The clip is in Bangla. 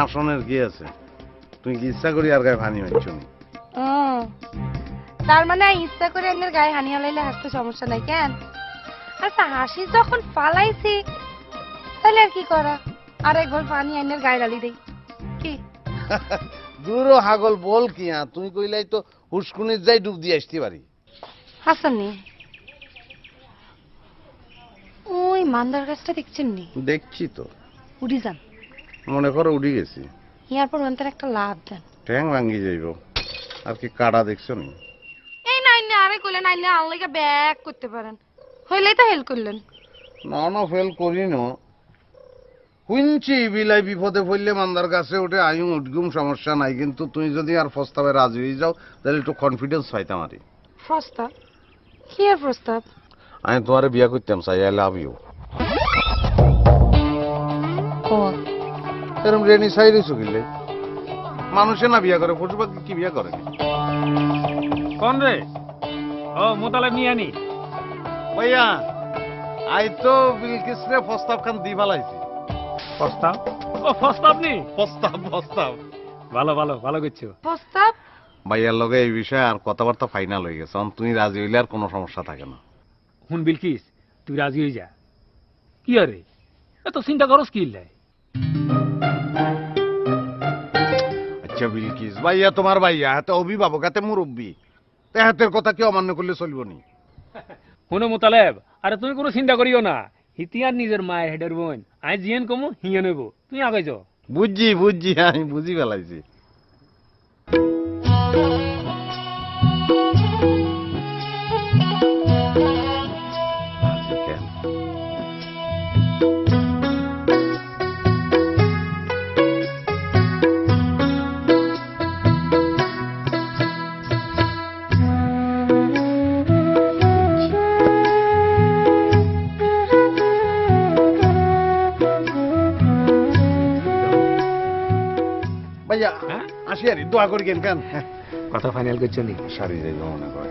আসনের কি আছে? তুই কি ইচ্ছা করি আর গায়ে পানি মারছ নি? তার মানে ইচ্ছা করে এনের গায়ে হানি হালাইলে হাসতে সমস্যা নাই কেন? আচ্ছা হাসি যখন ফালাইছি তাহলে আর কি করা? আর একবার পানি এনের গায়ে ঢালি দেই কি? দূরও হাগল বল কি তুই কইলাই তো হুসকুনির যাই ডুব দিয়ে আসতে পারি। হাসাননি ওই মান্দার গাছটা দেখছেন নি? দেখছি তো। উড়ি যান, মনে করো উড়ি গেছি। ইয়ার পর অন্তর একটা লাভ দেন, ঠ্যাং ভাঙ্গি যাইব। আর কি কাটা দেখছো নি? এই নাই না আরে কইলেন আইলে আনলাইগা ব্যাক করতে পারেন, হইলেই তো হেল্প করলেন। না ফেল করি না। শুনছি বিলাই বিপদে পড়লে মান্দার কাছে উঠে আয়ুম উঠগুম সমস্যা নাই, কিন্তু তুই যদি আর প্রস্তাবে রাজি হয়ে যাও তাহলে একটু কনফিডেন্স পাইতাম আরে। প্রস্তাব? কি আর প্রস্তাব? আমি তোমার বিয়া করতাম চাই, আই লাভ ইউ। এরকম রেনি সাইডে চকিলে মানুষে না বিয়া করে, পশু পাখি কি বিয়া করে? কোন রে? ও মোতালেব নিয়ে আনি। ভাইয়া আই তো বিলকিস রে প্রস্তাব খান দি ফেলাইছি। প্রস্তাব? ও প্রস্তাব নি? প্রস্তাব ভালো ভালো ভালো করছো। প্রস্তাব? ভাইয়ার লগে এই বিষয়ে আর কথাবার্তা ফাইনাল হয়ে গেছে। তুমি রাজি হইলে আর কোনো সমস্যা থাকে না। হুন বিলকিস, তুই রাজি হয়ে যা। কি আরে এত চিন্তা করস কি লাই? আচ্ছা বিলকিস ভাইয়া তোমার ভাইয়া হাতে অভিভাবক, হাতে মুরব্বী, হাতের কথা কি অমান্য করলে চলবো নি? হুনো মোতালেব, আরে তুমি কোনো চিন্তা করিও না। হিতিয়ার নিজের মায়ের হেডের বোন, আই জিয়েন কমু হিয়ে নেবো, তুই আগে যাও। বুঝছি আমি বুঝি ফেলাইছি। ভাইয়া আসি আর দোয়া করি কেন কেন কথা ফাইনাল করছো নি? সারি যাইব মনে করে।